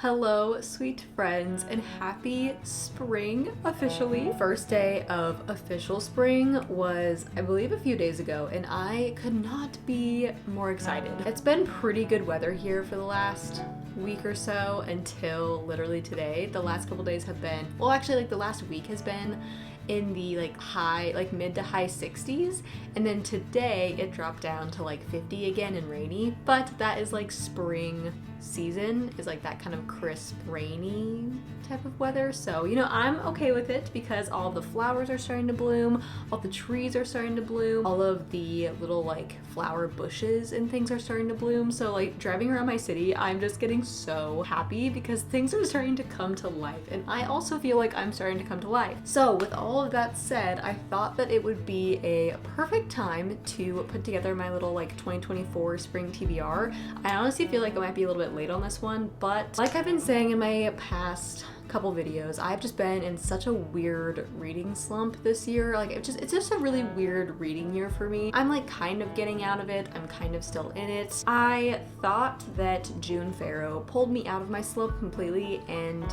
Hello, sweet friends, and happy spring officially. First day of official spring was, I believe, a few days ago, and I could not be more excited. It's been pretty good weather here for the last week or so until literally today. The last couple days have been, well, actually, like the last week has been in the mid to high 60s, and then today it dropped down to like 50 again and rainy, but that is like spring season, is like that kind of crisp rainy type of weather. So I'm okay with it because all the flowers are starting to bloom, all the trees are starting to bloom, all of the little like flower bushes and things are starting to bloom. So like driving around my city, I'm just getting so happy because things are starting to come to life, and I also feel like I'm starting to come to life. So with all of that said, I thought that it would be a perfect time to put together my little like 2024 spring TBR. I honestly feel like I might be a little bit late on this one, but like I've been saying in my past couple videos, I've just been in such a weird reading slump this year. Like it's just a really weird reading year for me. I'm like kind of getting out of it. I'm kind of still in it. I thought that June Farrow pulled me out of my slump completely, and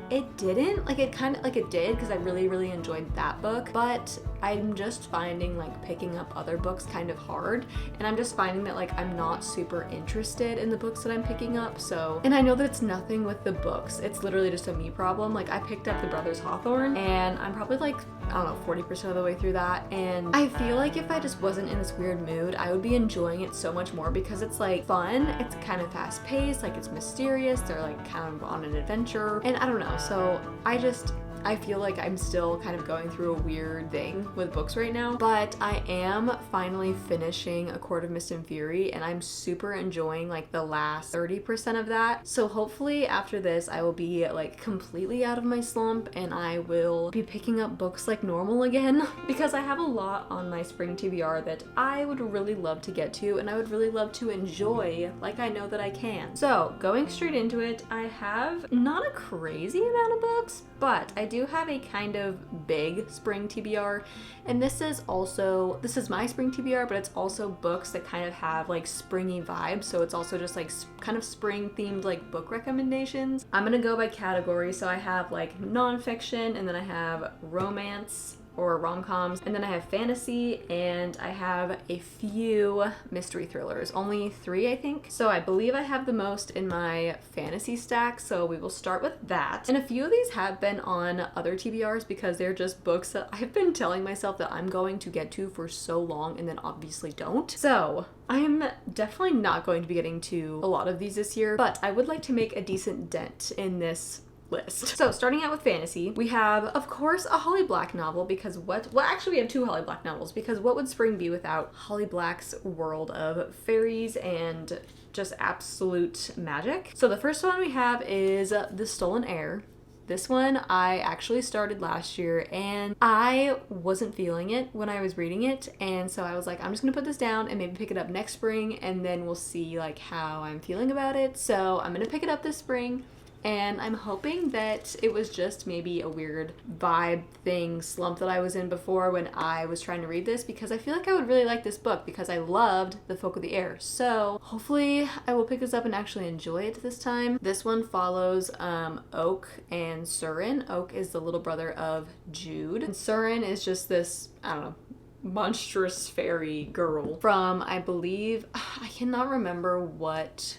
it didn't. Like it kind of like it did, because I really enjoyed that book, but I'm just finding like picking up other books kind of hard, and I'm just finding that like I'm not super interested in the books that I'm picking up. So, and I know that it's nothing with the books, it's literally just a me problem. Like I picked up The Brothers Hawthorne, and I'm probably like, I don't know, 40% of the way through that, and I feel like if I just wasn't in this weird mood, I would be enjoying it so much more, because it's like fun, it's kind of fast paced, like it's mysterious, they're like kind of on an adventure, and I don't know. So I feel like I'm still kind of going through a weird thing with books right now, but I am finally finishing A Court of Mist and Fury, and I'm super enjoying like the last 30% of that. So hopefully after this I will be like completely out of my slump, and I will be picking up books like normal again, because I have a lot on my spring TBR that I would really love to get to, and I would really love to enjoy like I know that I can. So going straight into it, I have not a crazy amount of books, but I do have a kind of big spring TBR, and this is my spring TBR, but it's also books that kind of have like springy vibes, so it's also just like kind of spring themed like book recommendations. I'm gonna go by category, so I have like nonfiction, and then I have romance or rom-coms, and then I have fantasy, and I have a few mystery thrillers, only 3 I think. So I believe I have the most in my fantasy stack, so we will start with that. And a few of these have been on other TBRs because they're just books that I've been telling myself that I'm going to get to for so long, and then obviously don't. So I am definitely not going to be getting to a lot of these this year, but I would like to make a decent dent in this list. So starting out with fantasy, we have of course a Holly Black novel, because actually we have 2 Holly Black novels, because what would spring be without Holly Black's world of fairies and just absolute magic? So the first one we have is The Stolen Heir. This one I actually started last year, and I wasn't feeling it when I was reading it, and so I was like, I'm just gonna put this down and maybe pick it up next spring, and then we'll see like how I'm feeling about it. So I'm gonna pick it up this spring, and I'm hoping that it was just maybe a weird vibe thing slump that I was in before when I was trying to read this, because I feel like I would really like this book because I loved The Folk of the Air. So hopefully I will pick this up and actually enjoy it this time. This one follows Oak and Surin. Oak is the little brother of Jude, and Surin is just this, I don't know, monstrous fairy girl from, I believe, I cannot remember what,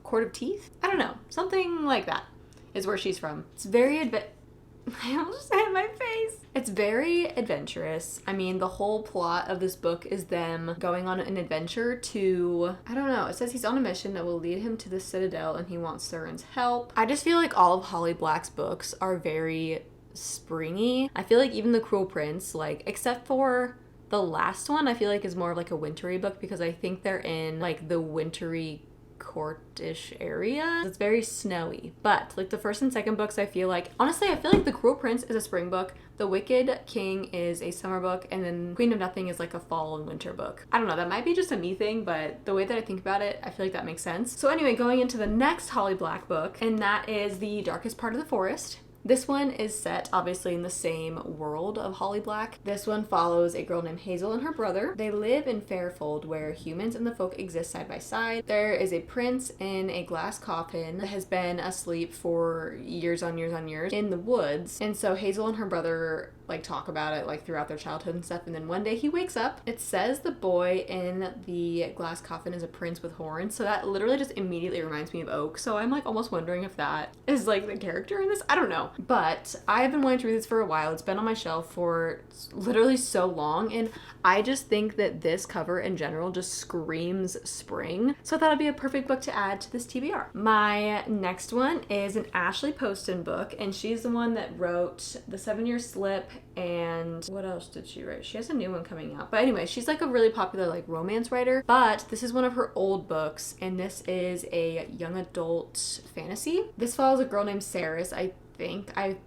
Court of Teeth? I don't know. Something like that is where she's from. It's very I almost hit my face. It's very adventurous. I mean, the whole plot of this book is them going on an adventure to, I don't know, it says he's on a mission that will lead him to the Citadel, and he wants Surin's help. I just feel like all of Holly Black's books are very springy. I feel like even The Cruel Prince, like, except for the last one, I feel like is more of like a wintry book, because I think they're in like the wintry courtish area. It's very snowy, but like the first and second books, I feel like The Cruel Prince is a spring book, The Wicked King is a summer book, and then Queen of Nothing is like a fall and winter book. I don't know, that might be just a me thing, but the way that I think about it, I feel like that makes sense. So anyway, going into the next Holly Black book, and that is The Darkest Part of the Forest. This one is set obviously in the same world of Holly Black. This one follows a girl named Hazel and her brother. They live in Fairfold where humans and the folk exist side by side. There is a prince in a glass coffin that has been asleep for years on years on years in the woods. And so Hazel and her brother like talk about it like throughout their childhood and stuff, and then one day he wakes up. It says the boy in the glass coffin is a prince with horns, so that literally just immediately reminds me of Oak. So I'm like almost wondering if that is like the character in this. I don't know, but I've been wanting to read this for a while. It's been on my shelf for literally so long, and I just think that this cover in general just screams spring, so I thought it'd be a perfect book to add to this TBR. My next one is an Ashley Poston book, and she's the one that wrote The 7-Year Slip, and what else did she write? She has a new one coming out. But anyway, she's like a really popular like romance writer, but this is one of her old books, and this is a young adult fantasy. This follows a girl named Ceres, I think. I'm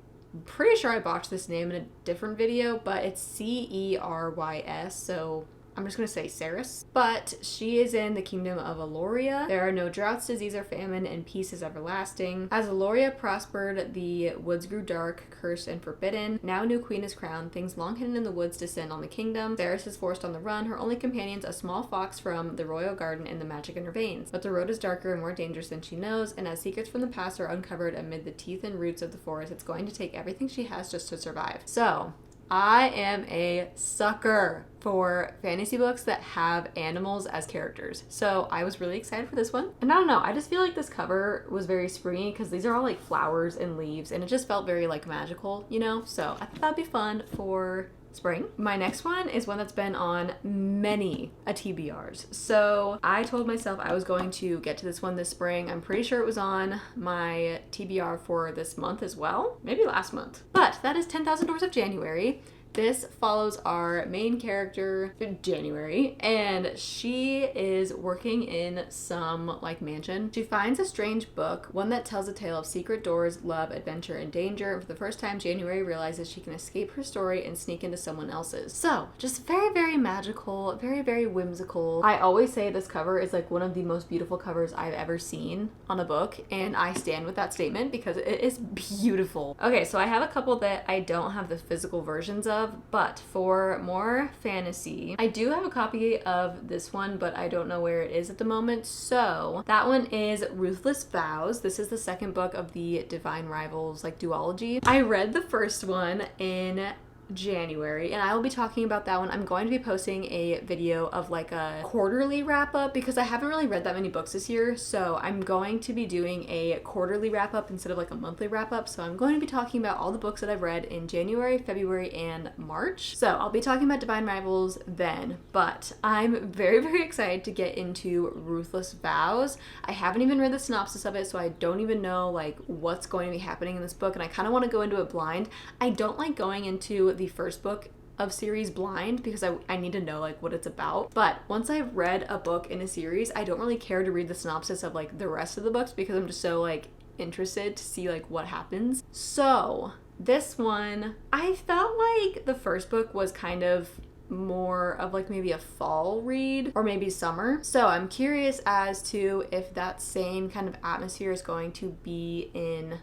pretty sure I botched this name in a different video, but it's Cerys, so I'm just going to say Ceres. But she is in the kingdom of Aloria. There are no droughts, disease, or famine, and peace is everlasting. As Aloria prospered, the woods grew dark, cursed, and forbidden. Now a new queen is crowned. Things long hidden in the woods descend on the kingdom. Ceres is forced on the run. Her only companions, a small fox from the royal garden and the magic in her veins. But the road is darker and more dangerous than she knows, and as secrets from the past are uncovered amid the teeth and roots of the forest, it's going to take everything she has just to survive. So I am a sucker for fantasy books that have animals as characters. So I was really excited for this one. And I don't know, I just feel like this cover was very springy because these are all like flowers and leaves, and it just felt very like magical, you know? So I thought that'd be fun for spring. My next one is one that's been on many TBRs. So I told myself I was going to get to this one this spring. I'm pretty sure it was on my TBR for this month as well. Maybe last month. But that is 10,000 Doors of January. This follows our main character, January, and she is working in some like mansion. She finds a strange book, one that tells a tale of secret doors, love, adventure, and danger. And for the first time, January realizes she can escape her story and sneak into someone else's. So just very, very magical, very, very whimsical. I always say this cover is like one of the most beautiful covers I've ever seen on a book, and I stand with that statement because it is beautiful. Okay, so I have a couple that I don't have the physical versions of, but for more fantasy, I do have a copy of this one, but I don't know where it is at the moment. So that one is Ruthless Vows. This is the second book of the Divine Rivals like duology. I read the first one in January, and I will be talking about that one. I'm going to be posting a video of like a quarterly wrap up because I haven't really read that many books this year, so I'm going to be doing a quarterly wrap up instead of like a monthly wrap up. So I'm going to be talking about all the books that I've read in January, February, and March. So I'll be talking about Divine Rivals then, but I'm very, very excited to get into Ruthless Vows. I haven't even read the synopsis of it, so I don't even know like what's going to be happening in this book, and I kind of want to go into it blind. I don't like going into the first book of series blind because I need to know like what it's about. But once I've read a book in a series, I don't really care to read the synopsis of like the rest of the books because I'm just so like interested to see like what happens. So this one, I felt like the first book was kind of more of like maybe a fall read or maybe summer. So I'm curious as to if that same kind of atmosphere is going to be in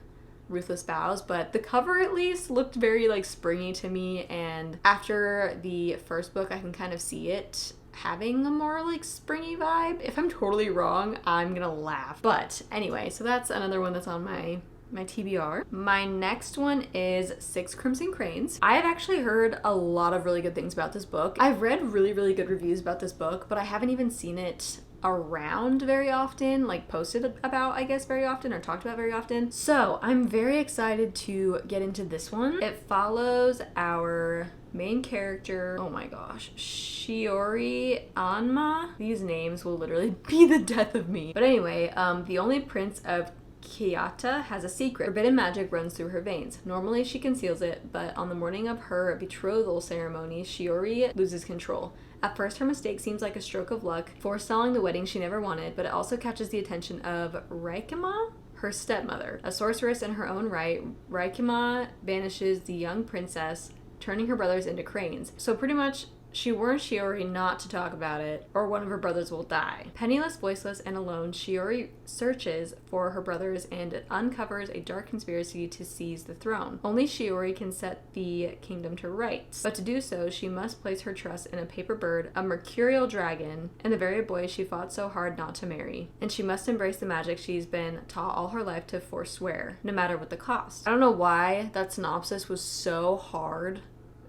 Ruthless Vows, but the cover at least looked very like springy to me, and after the first book I can kind of see it having a more like springy vibe. If I'm totally wrong, I'm gonna laugh. But anyway, so that's another one that's on my TBR. My next one is Six Crimson Cranes. I have actually heard a lot of really good things about this book. I've read really, really good reviews about this book, but I haven't even seen it around very often, like posted about, I guess, very often or talked about very often. So I'm very excited to get into this one. It follows our main character, oh my gosh, Shiori Anma. These names will literally be the death of me. But anyway, the only prince of Kyoto has a secret. Forbidden magic runs through her veins. Normally she conceals it, but on the morning of her betrothal ceremony, Shiori loses control. At first, her mistake seems like a stroke of luck, forestalling the wedding she never wanted, but it also catches the attention of Raikima, her stepmother. A sorceress in her own right, Raikima banishes the young princess, turning her brothers into cranes. So pretty much She warns Shiori not to talk about it, or one of her brothers will die. Penniless, voiceless, and alone, Shiori searches for her brothers and uncovers a dark conspiracy to seize the throne. Only Shiori can set the kingdom to rights, but to do so, she must place her trust in a paper bird, a mercurial dragon, and the very boy she fought so hard not to marry. And she must embrace the magic she's been taught all her life to forswear, no matter what the cost. I don't know why that synopsis was so hard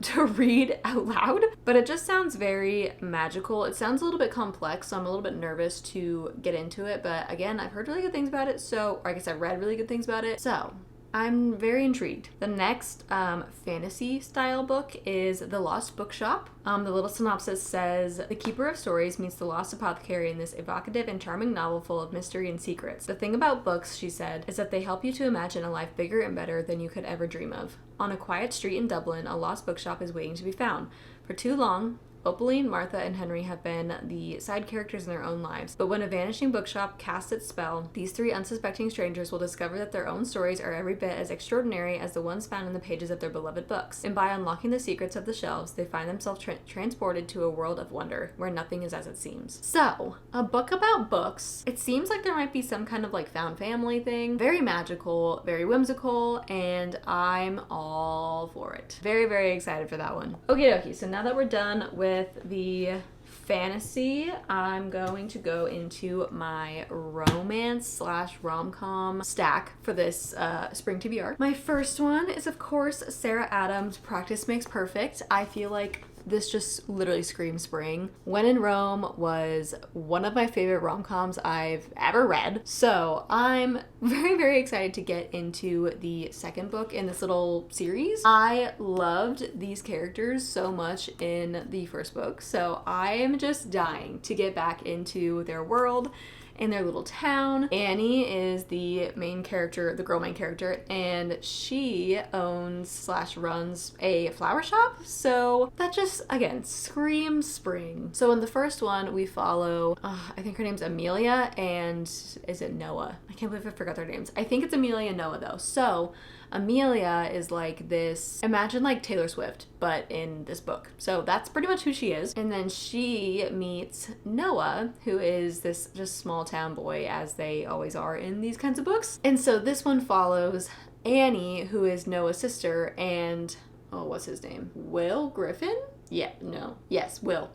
to read out loud, but it just sounds very magical. It sounds a little bit complex, so I'm a little bit nervous to get into it, but again, I've heard really good things about it, so, or I guess I read really good things about it, so I'm very intrigued. The next fantasy style book is The Lost Bookshop. The little synopsis says, the keeper of stories meets the lost apothecary in this evocative and charming novel full of mystery and secrets. The thing about books, she said, is that they help you to imagine a life bigger and better than you could ever dream of. On a quiet street in Dublin, a lost bookshop is waiting to be found. For too long, Opaline, Martha, and Henry have been the side characters in their own lives, but when a vanishing bookshop casts its spell, these three unsuspecting strangers will discover that their own stories are every bit as extraordinary as the ones found in the pages of their beloved books, and by unlocking the secrets of the shelves, they find themselves transported to a world of wonder, where nothing is as it seems. So, a book about books. It seems like there might be some kind of like found family thing. Very magical, very whimsical, and I'm all for it. Very, very excited for that one. Okie dokie, so now that we're done with the fantasy, I'm going to go into my romance slash rom-com stack for this spring TBR. My first one is, of course, Sarah Adams' Practice Makes Perfect. I feel like this just literally screams spring. When in Rome was one of my favorite rom-coms I've ever read. So I'm very, very excited to get into the second book in this little series. I loved these characters so much in the first book, so I am just dying to get back into their world in their little town. Annie is the main character, the girl main character, and she owns slash runs a flower shop. So that just, again, screams spring. So in the first one, we follow, I think her name's Amelia, and is it Noah? I can't believe I forgot their names. I think it's Amelia and Noah though. So Amelia is like this, imagine like Taylor Swift, but in this book. So that's pretty much who she is. And then she meets Noah, who is this just small town boy, as they always are in these kinds of books. And so this one follows Annie, who is Noah's sister, and, oh, what's his name? Will Griffin? Yeah, no. Yes, Will.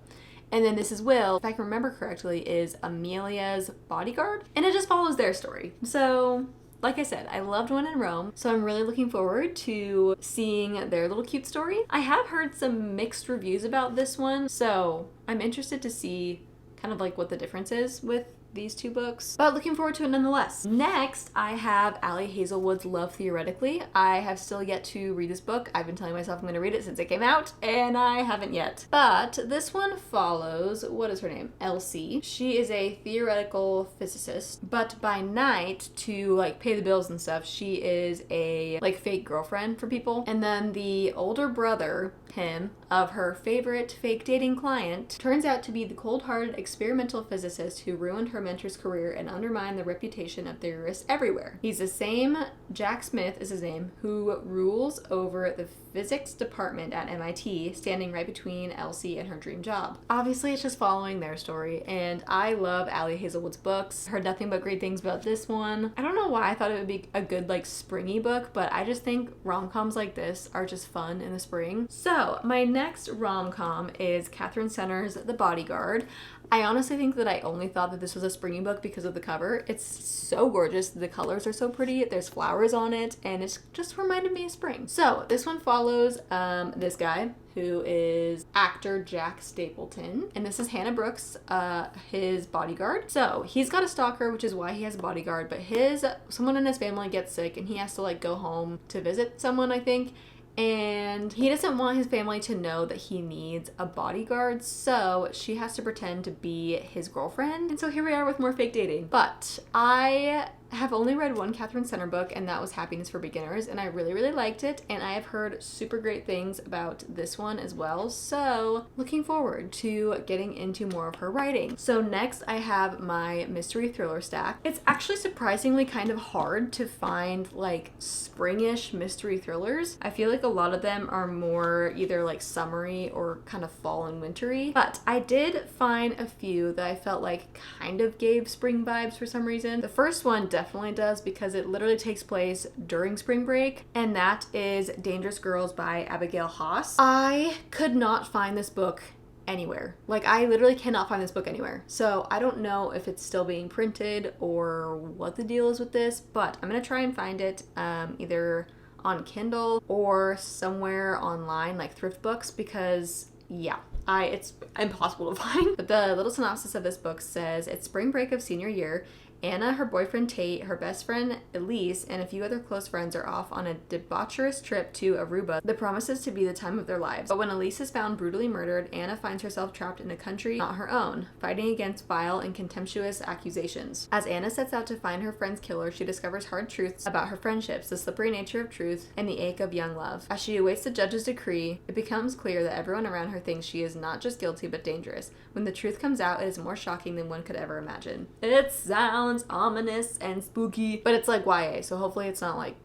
And then this is Will, if I can remember correctly, is Amelia's bodyguard. And it just follows their story. So, like I said, I loved When in Rome, so I'm really looking forward to seeing their little cute story. I have heard some mixed reviews about this one, so I'm interested to see kind of like what the difference is with these two books, but looking forward to it nonetheless. Next, I have Ali Hazelwood's Love Theoretically. I have still yet to read this book. I've been telling myself I'm going to read it since it came out, and I haven't yet. But this one follows, what is her name? Elsie. She is a theoretical physicist, but by night, to like pay the bills and stuff, she is a like fake girlfriend for people. And then the older brother, him, of her favorite fake dating client, turns out to be the cold-hearted experimental physicist who ruined her mentor's career and undermined the reputation of theorists everywhere. He's the same, Jack Smith is his name, who rules over the physics department at MIT, standing right between Elsie and her dream job. Obviously, it's just following their story, and I love Ali Hazelwood's books. Heard nothing but great things about this one. I don't know why I thought it would be a good like springy book, but I just think rom-coms like this are just fun in the spring. So my next rom-com is Catherine Center's The Bodyguard. I honestly think that I only thought that this was a springy book because of the cover. It's so gorgeous. The colors are so pretty. There's flowers on it, and it's just reminded me of spring. So this one follows this guy who is actor Jack Stapleton, and this is Hannah Brooks, his bodyguard. So he's got a stalker, which is why he has a bodyguard, but someone in his family gets sick, and he has to like go home to visit someone, I think. And he doesn't want his family to know that he needs a bodyguard, so she has to pretend to be his girlfriend. And so here we are with more fake dating. But I have only read one Catherine Center book, and that was Happiness for Beginners, and I really, really liked it, and I have heard super great things about this one as well, so looking forward to getting into more of her writing. So next I have my mystery thriller stack. It's actually surprisingly kind of hard to find like springish mystery thrillers. I feel like a lot of them are more either like summery or kind of fall and wintry, but I did find a few that I felt like kind of gave spring vibes for some reason. The first one definitely does because it literally takes place during spring break, and that is Dangerous Girls by Abigail Haas. I could not find this book anywhere. Like, I literally cannot find this book anywhere. So I don't know if it's still being printed or what the deal is with this, but I'm gonna try and find it either on Kindle or somewhere online like thrift books, because yeah, it's impossible to find. But the little synopsis of this book says, it's spring break of senior year. Anna, her boyfriend Tate, her best friend Elise, and a few other close friends are off on a debaucherous trip to Aruba that promises to be the time of their lives. But when Elise is found brutally murdered, Anna finds herself trapped in a country not her own, fighting against vile and contemptuous accusations. As Anna sets out to find her friend's killer, she discovers hard truths about her friendships, the slippery nature of truth, and the ache of young love. As she awaits the judge's decree, it becomes clear that everyone around her thinks she is not just guilty but dangerous. When the truth comes out, it is more shocking than one could ever imagine. It sounds ominous and spooky, but it's like YA, so hopefully it's not like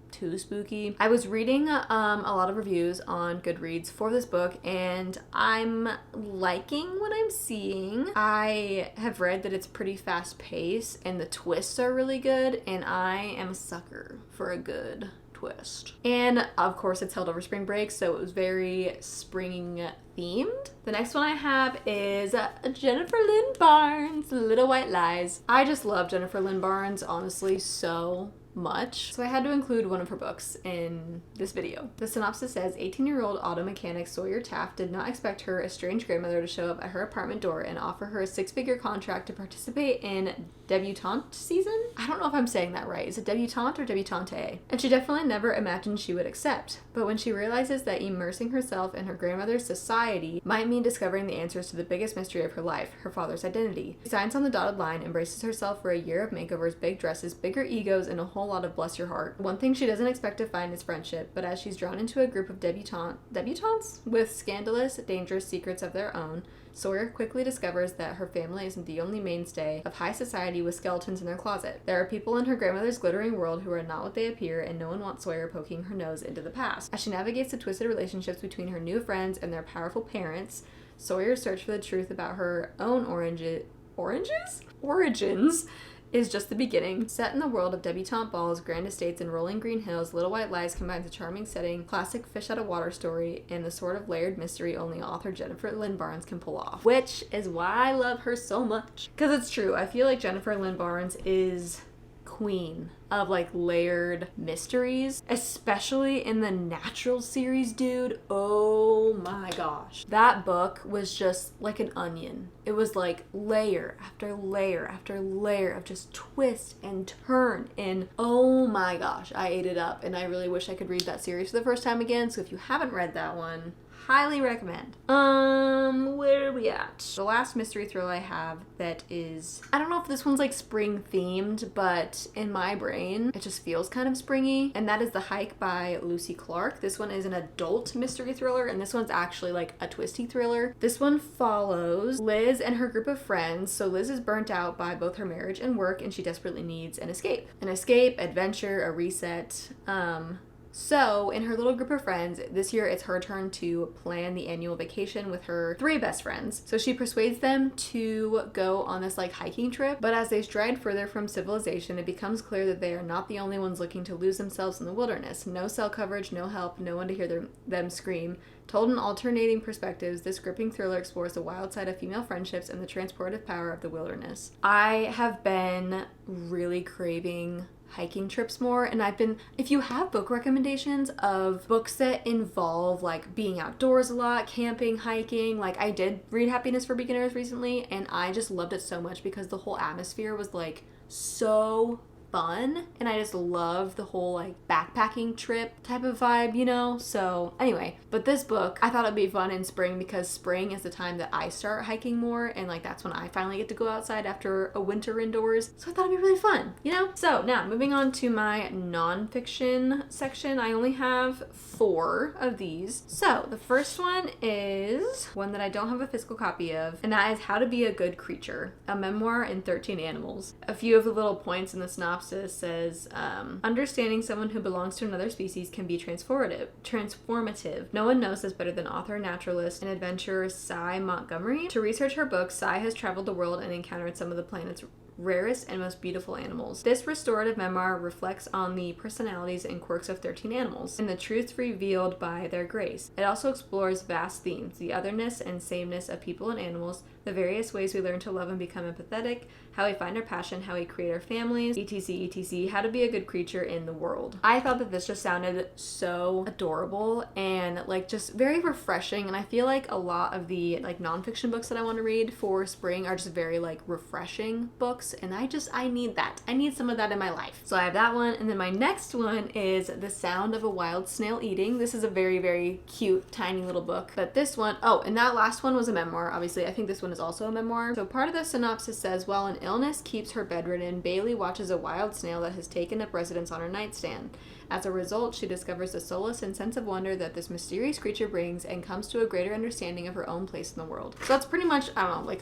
too spooky. I was reading a lot of reviews on Goodreads for this book, and I'm liking what I'm seeing. I have read that it's pretty fast paced and the twists are really good, and I am a sucker for a good twist. And of course it's held over spring break, so it was very spring themed. The next one I have is Jennifer Lynn Barnes' Little White Lies. I just love Jennifer Lynn Barnes, honestly, so much. So I had to include one of her books in this video. The synopsis says, 18-year-old auto mechanic Sawyer Taft did not expect her estranged grandmother to show up at her apartment door and offer her a 6-figure contract to participate in debutante season? I don't know if I'm saying that right. Is it debutante or debutante? And she definitely never imagined she would accept. But when she realizes that immersing herself in her grandmother's society might mean discovering the answers to the biggest mystery of her life, her father's identity. She signs on the dotted line, embraces herself for a year of makeovers, big dresses, bigger egos, and a whole lot of bless your heart. One thing she doesn't expect to find is friendship, but as she's drawn into a group of debutantes with scandalous, dangerous secrets of their own, Sawyer quickly discovers that her family isn't the only mainstay of high society with skeletons in their closet. There are people in her grandmother's glittering world who are not what they appear, and no one wants Sawyer poking her nose into the past. As she navigates the twisted relationships between her new friends and their powerful parents, Sawyer's search for the truth about her own origins is just the beginning. Set in the world of debutante balls, grand estates, and rolling green hills, Little White Lies combines a charming setting, classic fish-out-of-water story, and the sort of layered mystery only author Jennifer Lynn Barnes can pull off. Which is why I love her so much. Because it's true, I feel like Jennifer Lynn Barnes is queen of like layered mysteries, especially in the Natural series, dude. Oh my gosh. That book was just like an onion. It was like layer after layer after layer of just twist and turn, and oh my gosh, I ate it up, and I really wish I could read that series for the first time again. So if you haven't read that one, highly recommend. Where are we at? The last mystery thriller I have that is, I don't know if this one's like spring themed, but in my brain, it just feels kind of springy, and that is The Hike by Lucy Clark. This one is an adult mystery thriller, and this one's actually like a twisty thriller. This one follows Liz and her group of friends. So Liz is burnt out by both her marriage and work, and she desperately needs an escape. An escape, adventure, a reset. So in her little group of friends, this year it's her turn to plan the annual vacation with her 3 best friends. So she persuades them to go on this like hiking trip, but as they stride further from civilization, it becomes clear that they are not the only ones looking to lose themselves in the wilderness. No cell coverage, no help, no one to hear them scream. Told in alternating perspectives, this gripping thriller explores the wild side of female friendships and the transportive power of the wilderness. I have been really craving hiking trips more, and if you have book recommendations of books that involve like being outdoors a lot, camping, hiking, like I did read Happiness for Beginners recently, and I just loved it so much because the whole atmosphere was like so fun, and I just love the whole like backpacking trip type of vibe, you know? So anyway, but this book, I thought it'd be fun in spring because spring is the time that I start hiking more, and like that's when I finally get to go outside after a winter indoors. So I thought it'd be really fun, you know? So now moving on to my nonfiction section, I only have 4 of these. So the first one is one that I don't have a physical copy of, and that is How to Be a Good Creature, a memoir in 13 animals. A few of the little points in the synopsis says, understanding someone who belongs to another species can be transformative. No one knows this better than author, naturalist, and adventurer Cy Montgomery. To research her book, Cy has traveled the world and encountered some of the planet's rarest and most beautiful animals. This restorative memoir reflects on the personalities and quirks of 13 animals and the truths revealed by their grace. It also explores vast themes, the otherness and sameness of people and animals, the various ways we learn to love and become empathetic, how we find our passion, how we create our families, etc, etc, how to be a good creature in the world. I thought that this just sounded so adorable and like just very refreshing, and I feel like a lot of the like nonfiction books that I want to read for spring are just very like refreshing books, and I need that. I need some of that in my life. So I have that one, and then my next one is The Sound of a Wild Snail Eating. This is a very, very cute, tiny little book. But this one, oh, and that last one was a memoir, obviously. I think this one is also a memoir. So part of the synopsis says, while an illness keeps her bedridden, Bailey watches a wild snail that has taken up residence on her nightstand. As a result, she discovers the solace and sense of wonder that this mysterious creature brings and comes to a greater understanding of her own place in the world. So that's pretty much, I don't know, like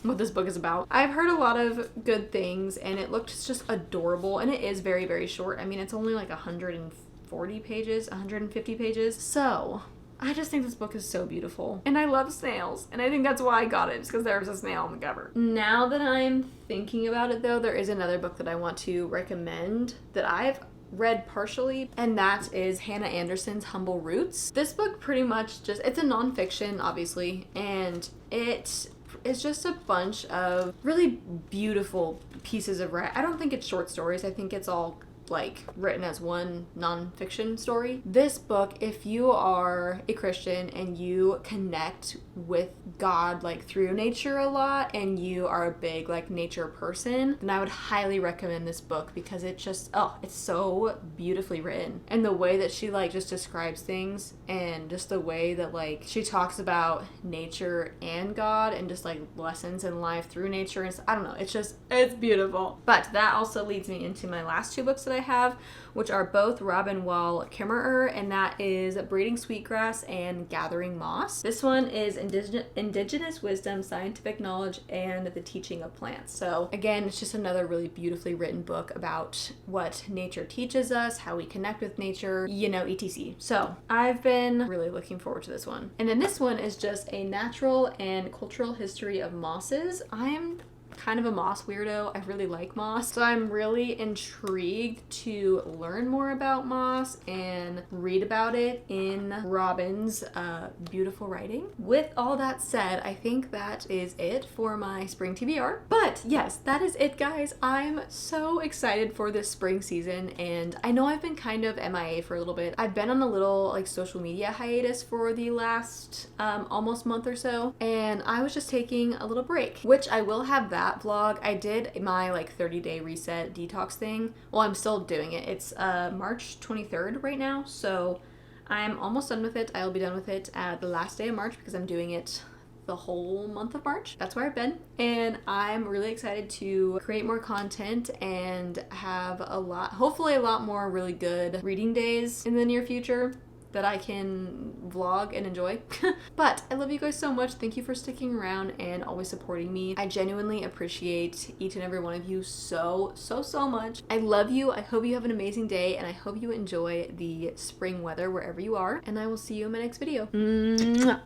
what this book is about. I've heard a lot of good things, and it looked just adorable, and it is very, very short. I mean, it's only like 140 pages, 150 pages. So I just think this book is so beautiful, and I love snails, and I think that's why I got it, because there was a snail on the cover. Now that I'm thinking about it though, there is another book that I want to recommend that I've read partially, and that is Hannah Anderson's Humble Roots. This book pretty much just, it's a nonfiction obviously, and it is just a bunch of really beautiful pieces of I don't think it's short stories, I think it's all like written as one nonfiction story. This book, if you are a Christian and you connect with God like through nature a lot, and you are a big like nature person, then I would highly recommend this book, because it just, oh, it's so beautifully written, and the way that she like just describes things, and just the way that like she talks about nature and God, and just like lessons in life through nature, and I don't know, it's beautiful. But that also leads me into my last 2 books that I have, which are both Robin Wall Kimmerer, and that is Breeding Sweetgrass and Gathering Moss. This one is Indigenous Wisdom, Scientific Knowledge, and the Teaching of Plants. So again, it's just another really beautifully written book about what nature teaches us, how we connect with nature, you know, etc. So I've been really looking forward to this one. And then this one is just a natural and cultural history of mosses. I'm kind of a moss weirdo. I really like moss, so I'm really intrigued to learn more about moss and read about it in Robin's beautiful writing. With all that said, I think that is it for my spring TBR. But yes, that is it, guys. I'm so excited for this spring season, and I know I've been kind of MIA for a little bit. I've been on a little like social media hiatus for the last almost month or so, and I was just taking a little break, which I will have that vlog. I did my like 30-day reset detox thing. Well, I'm still doing it. It's March 23rd right now, so I'm almost done with it. I'll be done with it at the last day of March, because I'm doing it the whole month of March. That's where I've been, and I'm really excited to create more content and have hopefully a lot more really good reading days in the near future that I can vlog and enjoy. But I love you guys so much. Thank you for sticking around and always supporting me. I genuinely appreciate each and every one of you so much. I love you. I hope you have an amazing day, and I hope you enjoy the spring weather wherever you are, and I will see you in my next video. Mwah.